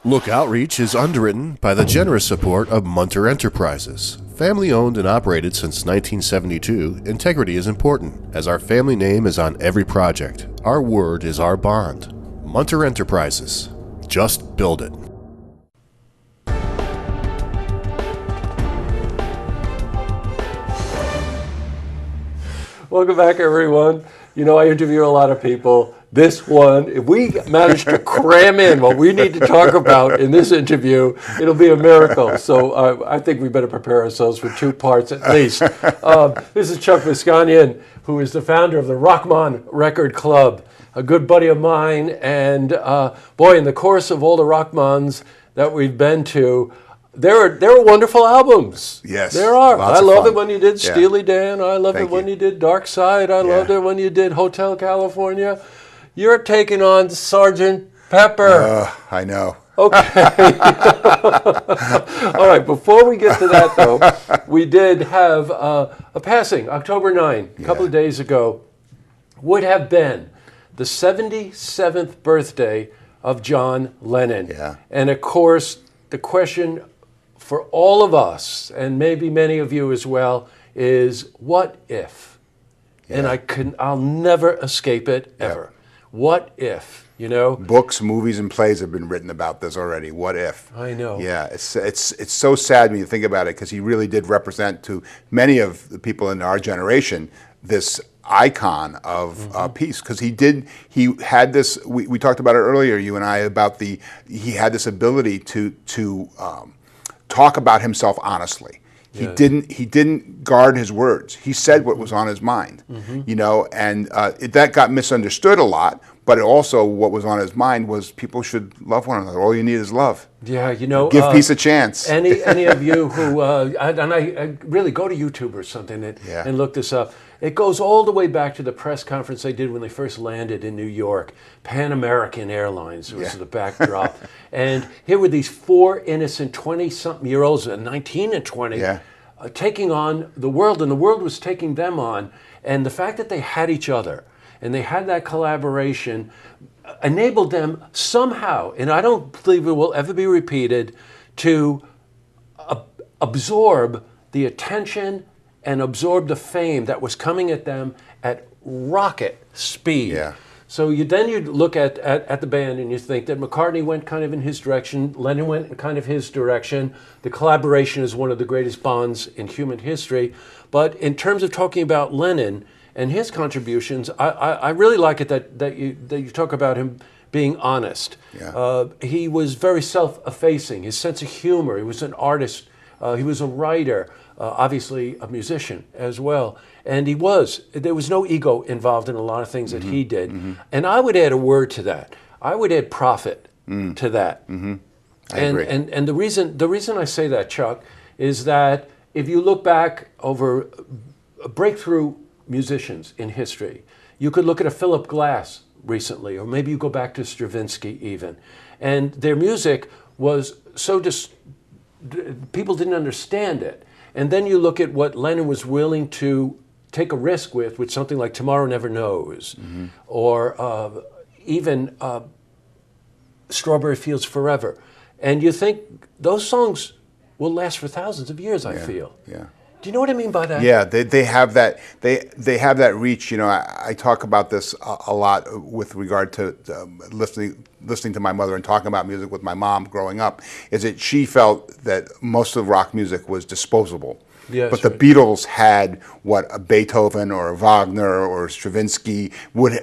Look Outreach is underwritten by the generous support of Munter Enterprises. Family owned and operated since 1972, integrity is important, as our family name is on every project. Our word is our bond. Munter Enterprises. Just build it. Welcome back, everyone. You know, I interview a lot of people. This one, if we manage to cram in what we need to talk about in this interview, it'll be a miracle. So I think we better prepare ourselves for 2 parts at least. This is Chuck Vosganian, who is the founder of the Rochmon Record Club, a good buddy of mine. And boy, in the course of all the Rochmons that we've been to, there are wonderful albums. Yes. There are. I love it when you did Yeah. Steely Dan. I loved it when you did Dark Side. I loved Yeah. it when you did Hotel California. You're taking on Sgt. Pepper. I know. Okay. All right, before we get to that, though, we did have a passing, October 9, a couple of days ago, would have been the 77th birthday of John Lennon. Yeah. And, of course, the question for all of us, and maybe many of you as well, is what if? Yeah. And I'll never escape it, ever. What if, you know? Books, movies, and plays have been written about this already. What if? I know. Yeah, it's so sad when you think about it, because he really did represent to many of the people in our generation this icon of peace, because he had this. We talked about it earlier, you and I, about he had this ability to talk about himself honestly. He didn't guard his words. He said what was on his mind, you know, and that got misunderstood a lot. But also, what was on his mind was people should love one another. All you need is love. Yeah, you know, give peace a chance. Any of you who I really go to YouTube or something and look this up. It goes all the way back to the press conference they did when they first landed in New York. Pan American Airlines was the backdrop. And here were these 4 innocent 20-something-year-olds, 19 and 20, taking on the world, and the world was taking them on. And the fact that they had each other and they had that collaboration enabled them somehow, and I don't believe it will ever be repeated, to absorb the attention and absorb the fame that was coming at them at rocket speed. Yeah. So you look at the band and you think that McCartney went kind of in his direction, Lennon went in kind of his direction. The collaboration is one of the greatest bonds in human history. But in terms of talking about Lennon and his contributions, I really like it that you talk about him being honest. Yeah. He was very self-effacing. His sense of humor. He was an artist. He was a writer. Obviously a musician as well. And there was no ego involved in a lot of things that he did. And I would add a word to that. I would add prophet to that. I agree. And the reason I say that, Chuck, is that if you look back over breakthrough musicians in history, you could look at a Philip Glass recently, or maybe you go back to Stravinsky even. And their music was so people didn't understand it. And then you look at what Lennon was willing to take a risk with something like Tomorrow Never Knows, or even Strawberry Fields Forever. And you think those songs will last for thousands of years, I feel. Yeah. Do you know what I mean by that? Yeah, they have that. They have that reach. You know, I talk about this a lot with regard to listening to my mother and talking about music with my mom growing up. Is that she felt that most of rock music was disposable. Yes, but the Beatles had what a Beethoven or a Wagner or Stravinsky would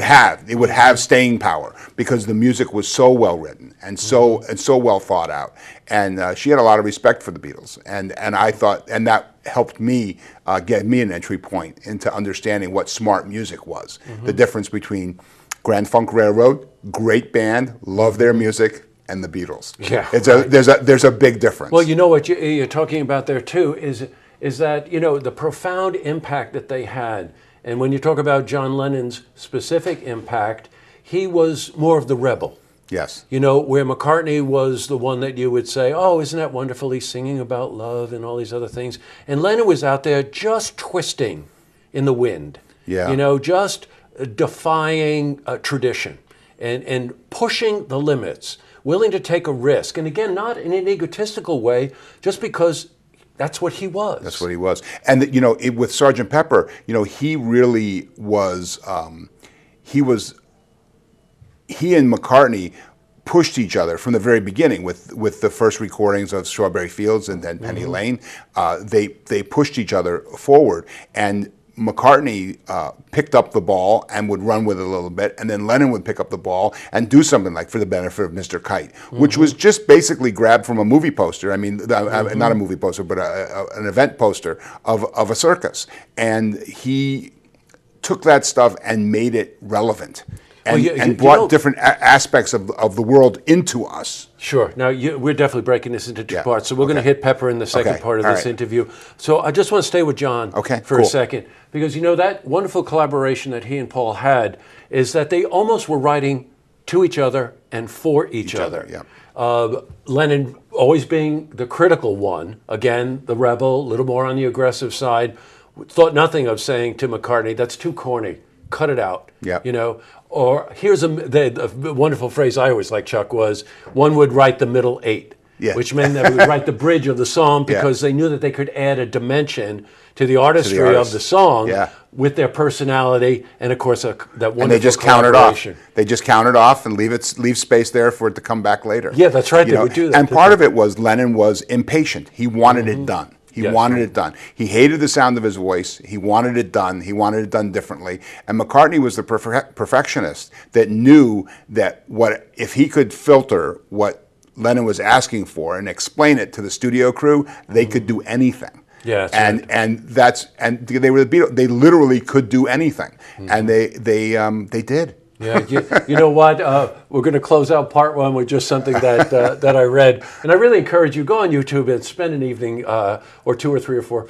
have. It would have staying power because the music was so well written and so well thought out. And she had a lot of respect for the Beatles, and I thought, and that helped me get me an entry point into understanding what smart music was. The difference between Grand Funk Railroad, great band, love their music, and the Beatles. Yeah, there's a big difference. Well, you know what you're talking about there too is that, you know, the profound impact that they had. And when you talk about John Lennon's specific impact, he was more of the rebel. Yes. You know, where McCartney was the one that you would say, oh, isn't that wonderful? He's singing about love and all these other things. And Lennon was out there just twisting in the wind. Yeah. You know, just defying tradition and pushing the limits willing to take a risk. And again, not in an egotistical way, just because that's what he was. That's what he was. And with Sgt. Pepper, he really was. He and McCartney pushed each other from the very beginning with the first recordings of Strawberry Fields and then Penny Lane. They pushed each other forward, and McCartney picked up the ball and would run with it a little bit, and then Lennon would pick up the ball and do something like For the Benefit of Mr. Kite, which was just basically grabbed from a movie poster. I mean, not a movie poster, but an event poster of a circus. And he took that stuff and made it relevant. And brought different aspects of the world into us. Sure. Now, we're definitely breaking this into two parts, so we're going to hit Pepper in the second part of this interview. So I just want to stay with John for a second, because that wonderful collaboration that he and Paul had is that they almost were writing to each other and for each other. Yeah. Lennon always being the critical one, again, the rebel, a little more on the aggressive side, thought nothing of saying to McCartney, that's too corny, cut it out. Yeah. Or here's the wonderful phrase I always liked, Chuck, was one would write the middle eight, which meant that we would write the bridge of the song because they knew that they could add a dimension to the artistry of the song with their personality and, of course, that wonderful and they just countered off. They just countered off and leave space there for it to come back later. Yeah, that's right. They would do that. And part of it was Lennon was impatient. He wanted it done. He wanted it done. He hated the sound of his voice. He wanted it done. He wanted it done differently. And McCartney was the perfectionist that knew that if he could filter what Lennon was asking for and explain it to the studio crew, they could do anything. Yeah, and they were the Beatles. They literally could do anything, and they did. Yeah, you know what? We're going to close out part one with just something that I read, and I really encourage you, go on YouTube and spend an evening or two or three or four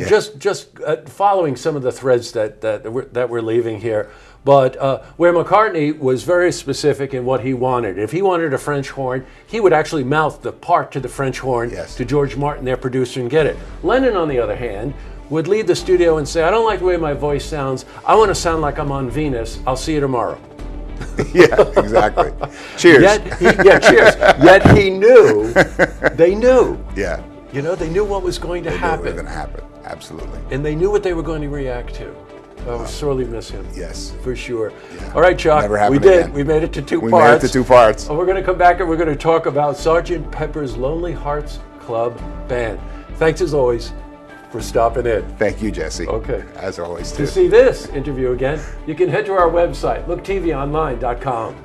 just following some of the threads that we're leaving here. But where McCartney was very specific in what he wanted. If he wanted a French horn, he would actually mouth the part to the French horn to George Martin, their producer, and get it. Lennon, on the other hand, would leave the studio and say, I don't like the way my voice sounds. I want to sound like I'm on Venus. I'll see you tomorrow. Yeah, exactly. Cheers. Cheers. Yet he knew, they knew. Yeah. They knew what was going to happen. It was going to happen, absolutely. And they knew what they were going to react to. I will sorely miss him. Yes. For sure. Yeah. All right, Chuck. We did. Again. We made it to two parts. We made it to 2 parts. And we're going to come back and we're going to talk about Sgt. Pepper's Lonely Hearts Club Band. Thanks, as always, for stopping in. Thank you, Jesse. Okay. As always, too. To see this interview again, you can head to our website, looktvonline.com.